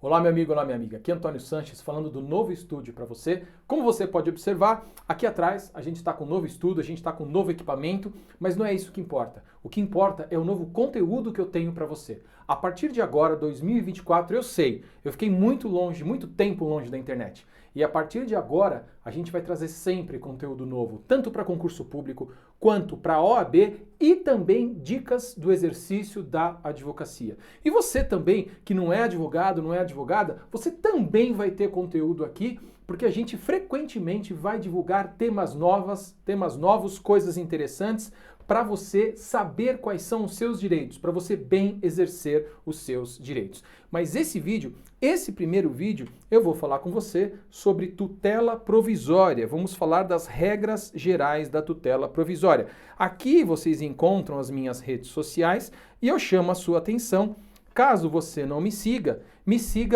Olá, meu amigo, olá, minha amiga. Aqui é Antônio Sanches falando do novo estúdio para você. Como você pode observar, aqui atrás a gente está com um novo estúdio, a gente está com um novo equipamento, mas não é isso que importa. O que importa é o novo conteúdo que eu tenho para você. A partir de agora, 2024, eu sei, eu fiquei muito longe, muito tempo longe da internet. E a partir de agora, a gente vai trazer sempre conteúdo novo, tanto para concurso público quanto para a OAB e também dicas do exercício da advocacia. E você também, que não é advogado, não é advogada, você também vai ter conteúdo aqui, porque a gente frequentemente vai divulgar temas novos, coisas interessantes, para você saber quais são os seus direitos, para você bem exercer os seus direitos. Mas esse primeiro vídeo, eu vou falar com você sobre tutela provisória. Vamos falar das regras gerais da tutela provisória. Aqui vocês encontram as minhas redes sociais e eu chamo a sua atenção. Caso você não me siga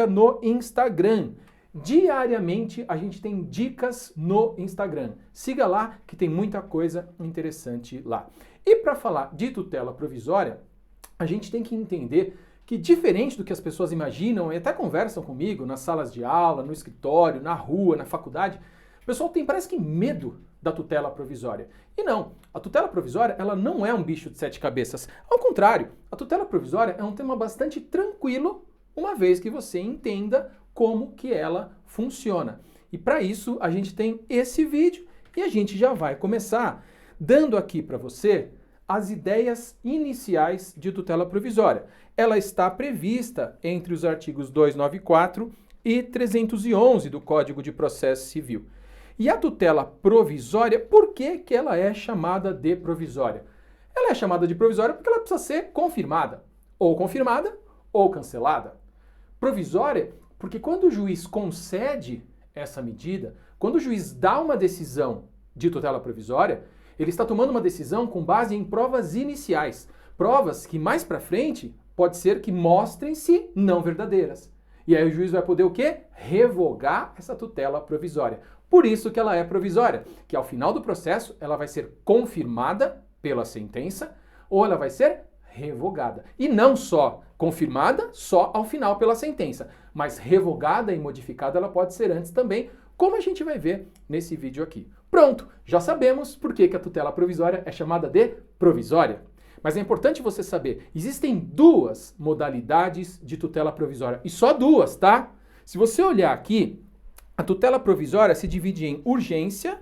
no Instagram. Diariamente a gente tem dicas no Instagram. Siga lá que tem muita coisa interessante lá. E para falar de tutela provisória, a gente tem que entender que, diferente do que as pessoas imaginam e até conversam comigo nas salas de aula, no escritório, na rua, na faculdade, o pessoal tem, parece que, medo da tutela provisória. E não, a tutela provisória ela não é um bicho de sete cabeças. Ao contrário, a tutela provisória é um tema bastante tranquilo, uma vez que você entenda como que ela funciona. E para isso a gente tem esse vídeo e a gente já vai começar dando aqui para você as ideias iniciais de tutela provisória. Ela está prevista entre os artigos 294 e 311 do Código de Processo Civil. E a tutela provisória, por que que ela é chamada de provisória? Ela é chamada de provisória porque ela precisa ser confirmada ou cancelada. Provisória porque quando o juiz concede essa medida, quando o juiz dá uma decisão de tutela provisória, ele está tomando uma decisão com base em provas iniciais. Provas que mais para frente pode ser que mostrem-se não verdadeiras. E aí o juiz vai poder o quê? Revogar essa tutela provisória. Por isso que ela é provisória, que ao final do processo ela vai ser confirmada pela sentença ou ela vai ser revogada. E não só confirmada, só ao final pela sentença, mas revogada e modificada ela pode ser antes também, como a gente vai ver nesse vídeo aqui. Pronto, já sabemos por que a tutela provisória é chamada de provisória. Mas é importante você saber, existem duas modalidades de tutela provisória, e só duas, tá? Se você olhar aqui, a tutela provisória se divide em urgência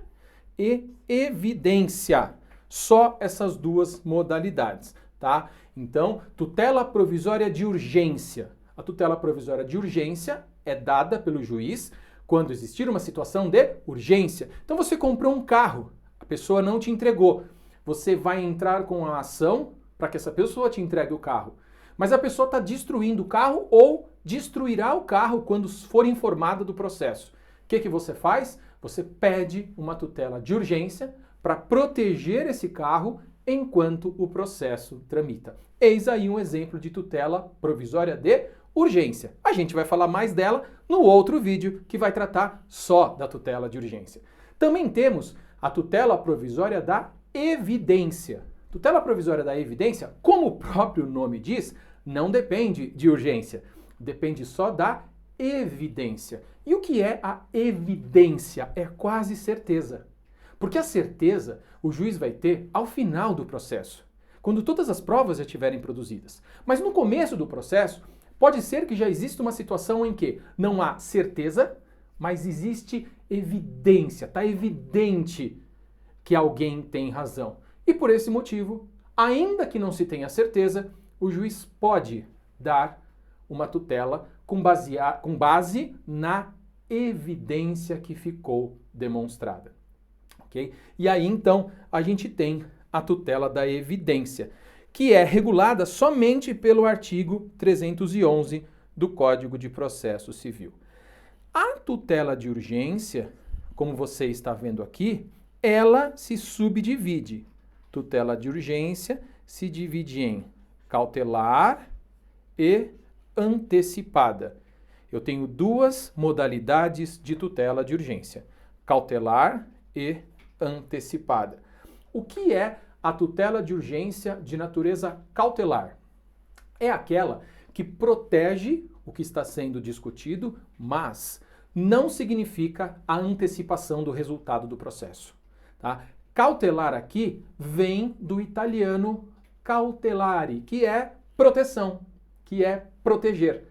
e evidência. Só essas duas modalidades, tá? Então, tutela provisória de urgência. A tutela provisória de urgência é dada pelo juiz quando existir uma situação de urgência. Então, você comprou um carro, a pessoa não te entregou. Você vai entrar com a ação para que essa pessoa te entregue o carro. Mas a pessoa está destruindo o carro ou destruirá o carro quando for informada do processo. O que você faz? Você pede uma tutela de urgência para proteger esse carro enquanto o processo tramita. Eis aí um exemplo de tutela provisória de urgência. A gente vai falar mais dela no outro vídeo que vai tratar só da tutela de urgência. Também temos a tutela provisória da evidência. Tutela provisória da evidência, como o próprio nome diz, não depende de urgência, depende só da evidência. E o que é a evidência? É quase certeza. Porque a certeza o juiz vai ter ao final do processo, quando todas as provas já estiverem produzidas. Mas no começo do processo, pode ser que já exista uma situação em que não há certeza, mas existe evidência. Está evidente que alguém tem razão. E por esse motivo, ainda que não se tenha certeza, o juiz pode dar uma tutela com base na evidência que ficou demonstrada. Okay? E aí, então, a gente tem a tutela da evidência, que é regulada somente pelo artigo 311 do Código de Processo Civil. A tutela de urgência, como você está vendo aqui, ela se subdivide. Tutela de urgência se divide em cautelar e antecipada. Eu tenho duas modalidades de tutela de urgência: cautelar e antecipada. O que é a tutela de urgência de natureza cautelar? É aquela que protege o que está sendo discutido, mas não significa a antecipação do resultado do processo. Tá? Cautelar aqui vem do italiano cautelare, que é proteção, que é proteger.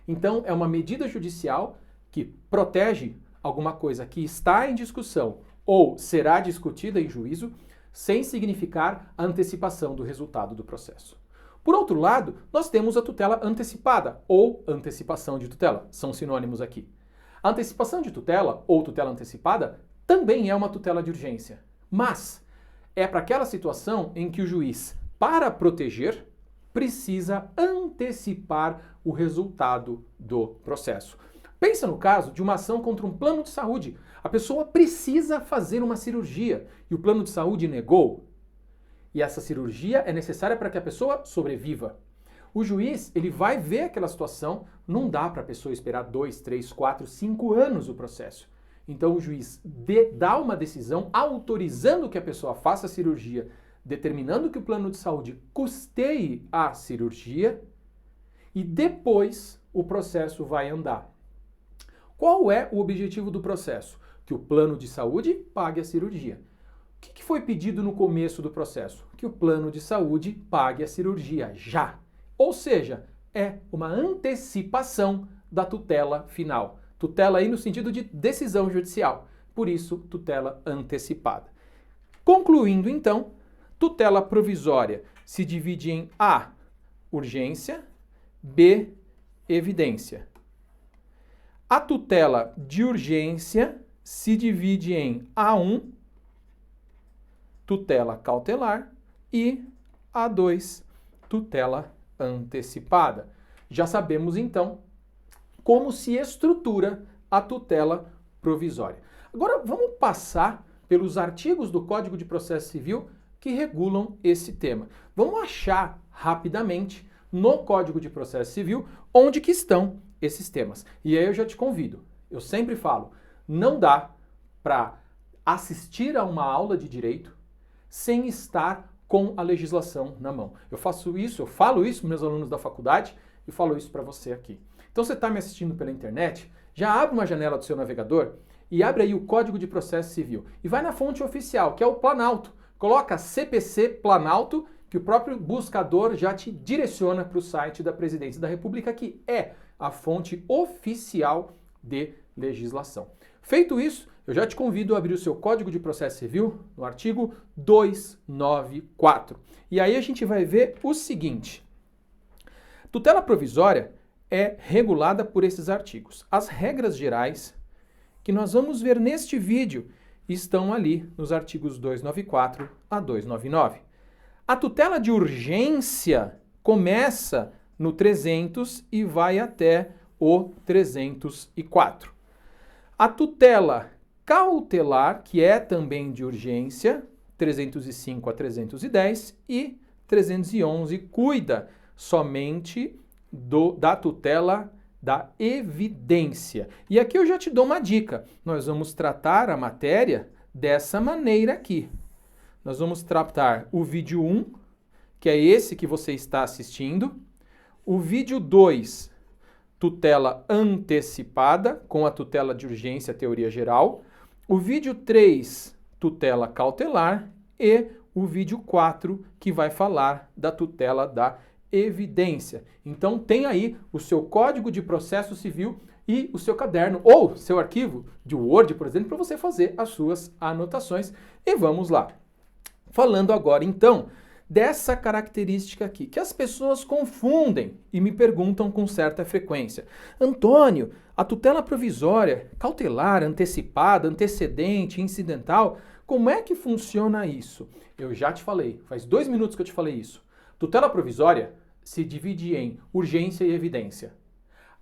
Então, é uma medida judicial que protege alguma coisa que está em discussão ou será discutida em juízo, sem significar a antecipação do resultado do processo. Por outro lado, nós temos a tutela antecipada ou antecipação de tutela, são sinônimos aqui. A antecipação de tutela ou tutela antecipada também é uma tutela de urgência, mas é para aquela situação em que o juiz, para proteger, precisa antecipar o resultado do processo. Pensa no caso de uma ação contra um plano de saúde. A pessoa precisa fazer uma cirurgia e o plano de saúde negou. E essa cirurgia é necessária para que a pessoa sobreviva. O juiz, ele vai ver aquela situação, não dá para a pessoa esperar 2, 3, 4, 5 anos o processo. Então o juiz dá uma decisão autorizando que a pessoa faça a cirurgia, determinando que o plano de saúde custeie a cirurgia e depois o processo vai andar. Qual é o objetivo do processo? Que o plano de saúde pague a cirurgia. O que foi pedido no começo do processo? Que o plano de saúde pague a cirurgia já. Ou seja, é uma antecipação da tutela final. Tutela aí no sentido de decisão judicial. Por isso, tutela antecipada. Concluindo então, tutela provisória se divide em A, urgência, B, evidência. A tutela de urgência se divide em A1, tutela cautelar, e A2, tutela antecipada. Já sabemos então como se estrutura a tutela provisória. Agora vamos passar pelos artigos do Código de Processo Civil que regulam esse tema. Vamos achar rapidamente no Código de Processo Civil onde que estão esses temas. E aí eu já te convido, eu sempre falo, não dá para assistir a uma aula de direito sem estar com a legislação na mão. Eu falo isso para meus alunos da faculdade e falo isso para você aqui. Então você está me assistindo pela internet, já abre uma janela do seu navegador e abre aí o Código de Processo Civil e vai na fonte oficial, que é o Planalto. Coloca CPC Planalto, que o próprio buscador já te direciona para o site da Presidência da República, que é a fonte oficial de legislação. Feito isso, eu já te convido a abrir o seu Código de Processo Civil no artigo 294. E aí a gente vai ver o seguinte. Tutela provisória é regulada por esses artigos. As regras gerais que nós vamos ver neste vídeo estão ali nos artigos 294 a 299. A tutela de urgência começa no 300 e vai até o 304. A tutela cautelar, que é também de urgência, 305 a 310, e 311 cuida somente da tutela da evidência. E aqui eu já te dou uma dica. Nós vamos tratar a matéria dessa maneira aqui. Nós vamos tratar o vídeo 1, que é esse que você está assistindo, o vídeo 2, tutela antecipada, com a tutela de urgência, teoria geral, o vídeo 3, tutela cautelar, e o vídeo 4, que vai falar da tutela da evidência. Então tem aí o seu Código de Processo Civil e o seu caderno ou seu arquivo de Word, por exemplo, para você fazer as suas anotações. E vamos lá. Falando agora então dessa característica aqui, que as pessoas confundem e me perguntam com certa frequência. Antônio, a tutela provisória, cautelar, antecipada, antecedente, incidental, como é que funciona isso? Eu já te falei, faz 2 minutos que eu te falei isso. Tutela provisória se divide em urgência e evidência.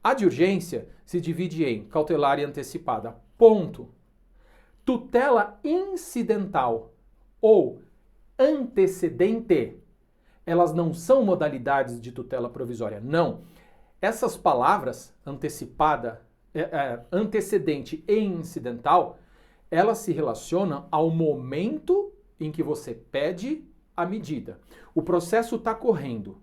A de urgência se divide em cautelar e antecipada. Ponto. Tutela incidental ou antecedente, elas não são modalidades de tutela provisória, não. Essas palavras, antecipada, antecedente e incidental, elas se relacionam ao momento em que você pede a medida. O processo está correndo.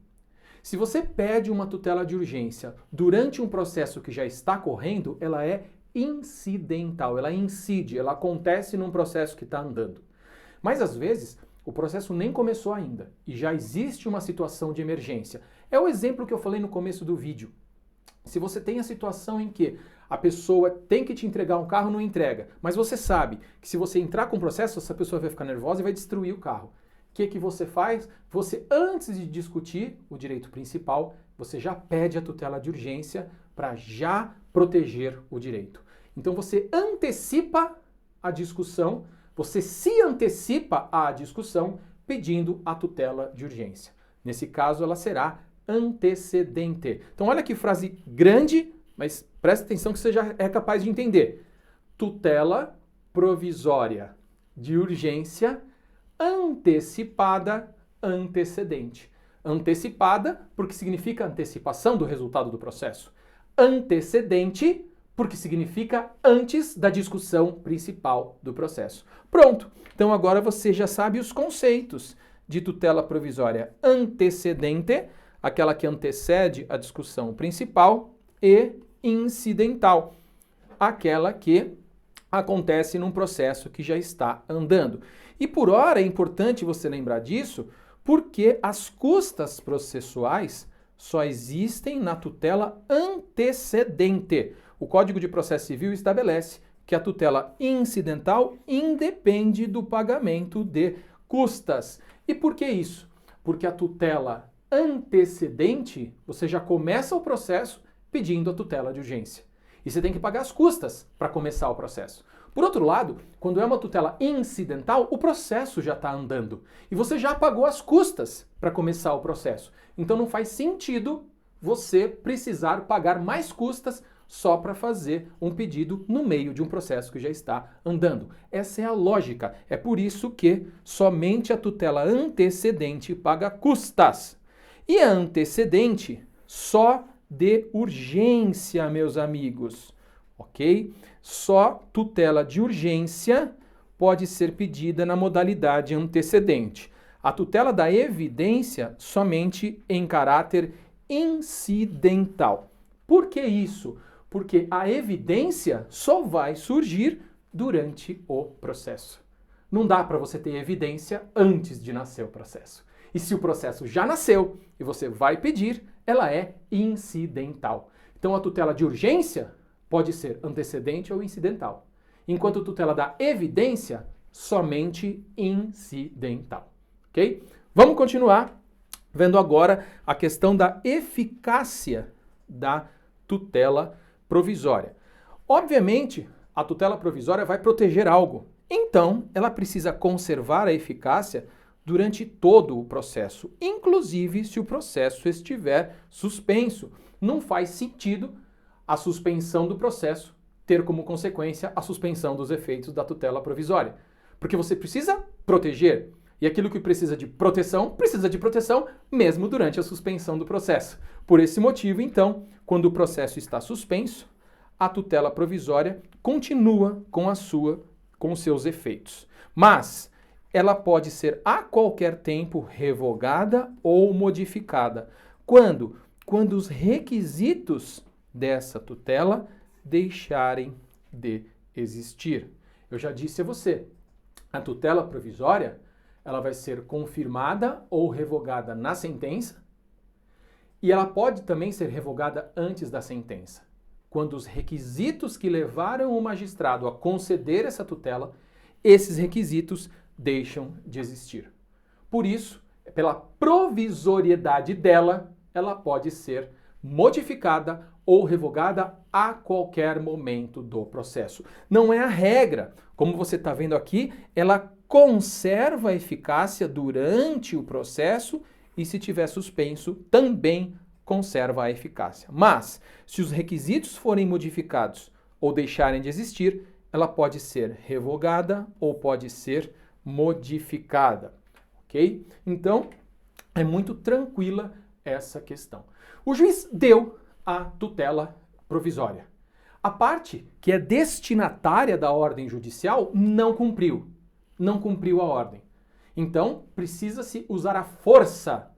Se você pede uma tutela de urgência durante um processo que já está correndo, ela é incidental, ela incide, ela acontece num processo que está andando. Mas às vezes o processo nem começou ainda e já existe uma situação de emergência. É o exemplo que eu falei no começo do vídeo. Se você tem a situação em que a pessoa tem que te entregar um carro, não entrega, mas você sabe que se você entrar com o processo, essa pessoa vai ficar nervosa e vai destruir o carro. O que você faz? Você, antes de discutir o direito principal, você já pede a tutela de urgência para já proteger o direito. Então você antecipa a discussão, você se antecipa à discussão pedindo a tutela de urgência. Nesse caso, ela será antecedente. Então olha que frase grande, mas presta atenção que você já é capaz de entender. Tutela provisória de urgência antecipada, antecedente. Antecipada, porque significa antecipação do resultado do processo. Antecedente, porque significa antes da discussão principal do processo. Pronto! Então agora você já sabe os conceitos de tutela provisória antecedente, aquela que antecede a discussão principal, e incidental, aquela que acontece num processo que já está andando. E por ora é importante você lembrar disso, porque as custas processuais só existem na tutela antecedente. O Código de Processo Civil estabelece que a tutela incidental independe do pagamento de custas. E por que isso? Porque a tutela antecedente, você já começa o processo pedindo a tutela de urgência. E você tem que pagar as custas para começar o processo. Por outro lado, quando é uma tutela incidental, o processo já está andando. E você já pagou as custas para começar o processo. Então não faz sentido você precisar pagar mais custas só para fazer um pedido no meio de um processo que já está andando. Essa é a lógica. É por isso que somente a tutela antecedente paga custas. E a antecedente só de urgência, meus amigos. Ok? Só tutela de urgência pode ser pedida na modalidade antecedente. A tutela da evidência somente em caráter incidental. Por que isso? Porque a evidência só vai surgir durante o processo. Não dá para você ter evidência antes de nascer o processo. E se o processo já nasceu e você vai pedir, ela é incidental. Então a tutela de urgência pode ser antecedente ou incidental, enquanto a tutela da evidência, somente incidental. Ok? Vamos continuar vendo agora a questão da eficácia da tutela provisória. Obviamente, a tutela provisória vai proteger algo, então ela precisa conservar a eficácia durante todo o processo, inclusive se o processo estiver suspenso. Não faz sentido a suspensão do processo ter como consequência a suspensão dos efeitos da tutela provisória. Porque você precisa proteger, e aquilo que precisa de proteção mesmo durante a suspensão do processo. Por esse motivo, então, quando o processo está suspenso, a tutela provisória continua com os seus efeitos. Mas ela pode ser a qualquer tempo revogada ou modificada. Quando? Quando os requisitos dessa tutela deixarem de existir. Eu já disse a você, a tutela provisória, ela vai ser confirmada ou revogada na sentença e ela pode também ser revogada antes da sentença, quando os requisitos que levaram o magistrado a conceder essa tutela, esses requisitos deixam de existir. Por isso, pela provisoriedade dela, ela pode ser modificada ou revogada a qualquer momento do processo. Não é a regra. Como você está vendo aqui, ela conserva a eficácia durante o processo e, se tiver suspenso, também conserva a eficácia. Mas, se os requisitos forem modificados ou deixarem de existir, ela pode ser revogada ou pode ser modificada. Ok? Então, é muito tranquila essa questão. O juiz deu a tutela provisória. A parte que é destinatária da ordem judicial não cumpriu a ordem. Então, precisa-se usar a força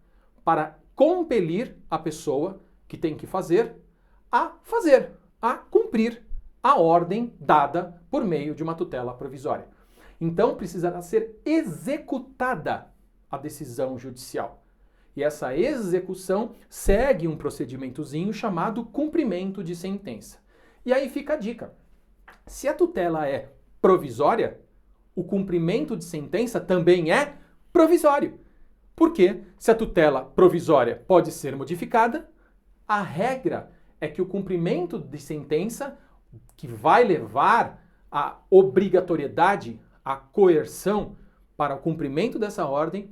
para compelir a pessoa que tem que fazer, a cumprir a ordem dada por meio de uma tutela provisória. Então precisará ser executada a decisão judicial. E essa execução segue um procedimentozinho chamado cumprimento de sentença. E aí fica a dica. Se a tutela é provisória, o cumprimento de sentença também é provisório. Porque se a tutela provisória pode ser modificada, a regra é que o cumprimento de sentença, que vai levar à obrigatoriedade, à coerção para o cumprimento dessa ordem,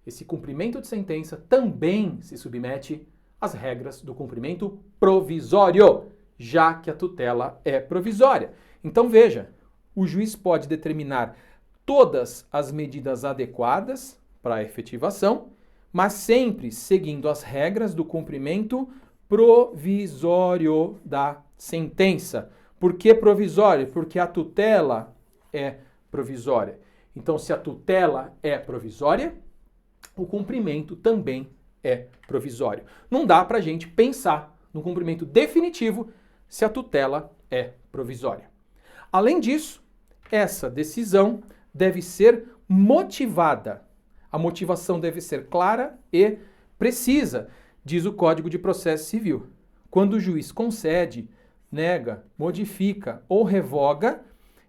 esse cumprimento de sentença também se submete às regras do cumprimento provisório, já que a tutela é provisória. Então veja, o juiz pode determinar todas as medidas adequadas para a efetivação, mas sempre seguindo as regras do cumprimento provisório da sentença. Por que provisório? Porque a tutela é provisória. Então, se a tutela é provisória, o cumprimento também é provisório. Não dá para a gente pensar no cumprimento definitivo se a tutela é provisória. Além disso, essa decisão deve ser motivada. A motivação deve ser clara e precisa, diz o Código de Processo Civil. Quando o juiz concede, nega, modifica ou revoga,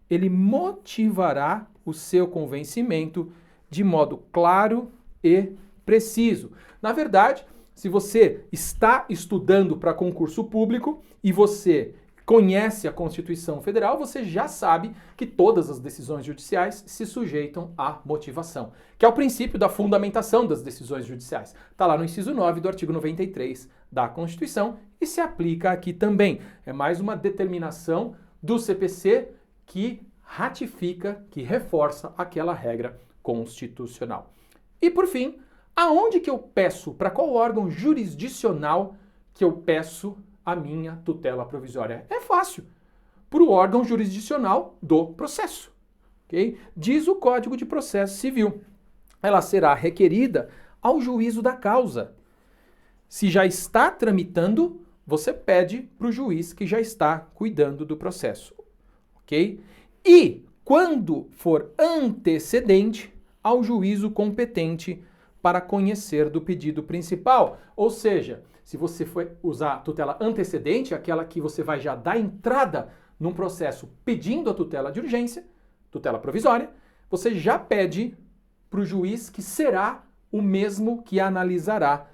ele motivará o seu convencimento de modo claro e preciso. Na verdade, se você está estudando para concurso público e você conhece a Constituição Federal, você já sabe que todas as decisões judiciais se sujeitam à motivação, que é o princípio da fundamentação das decisões judiciais. Está lá no inciso 9 do artigo 93 da Constituição e se aplica aqui também. É mais uma determinação do CPC que ratifica, que reforça aquela regra constitucional. E por fim, aonde que eu peço, para qual órgão jurisdicional que eu peço a minha tutela provisória? É fácil, para o órgão jurisdicional do processo. Okay? Diz o Código de Processo Civil. Ela será requerida ao juízo da causa. Se já está tramitando, você pede para o juiz que já está cuidando do processo. Ok? E, quando for antecedente, ao juízo competente para conhecer do pedido principal. Ou seja, se você for usar a tutela antecedente, aquela que você vai já dar entrada num processo pedindo a tutela de urgência, tutela provisória, você já pede para o juiz que será o mesmo que analisará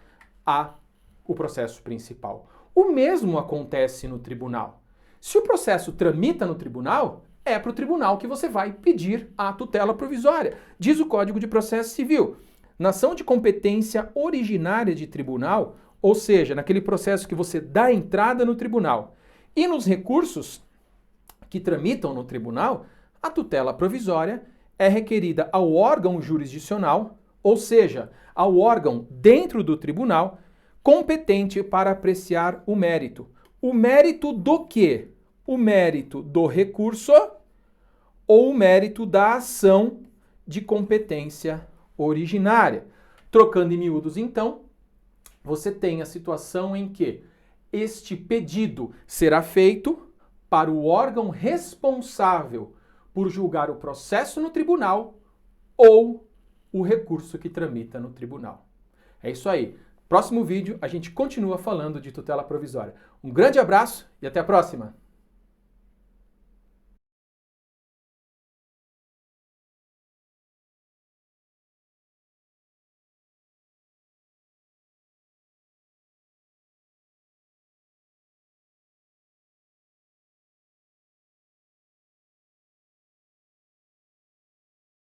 o processo principal. O mesmo acontece no tribunal. Se o processo tramita no tribunal, é para o tribunal que você vai pedir a tutela provisória. Diz o Código de Processo Civil. Na ação de competência originária de tribunal, ou seja, naquele processo que você dá entrada no tribunal, e nos recursos que tramitam no tribunal, a tutela provisória é requerida ao órgão jurisdicional, ou seja, ao órgão dentro do tribunal, competente para apreciar o mérito. O mérito do quê? O mérito do recurso ou o mérito da ação de competência originária. Trocando em miúdos, então, você tem a situação em que este pedido será feito para o órgão responsável por julgar o processo no tribunal ou o recurso que tramita no tribunal. É isso aí. Próximo vídeo a gente continua falando de tutela provisória. Um grande abraço e até a próxima!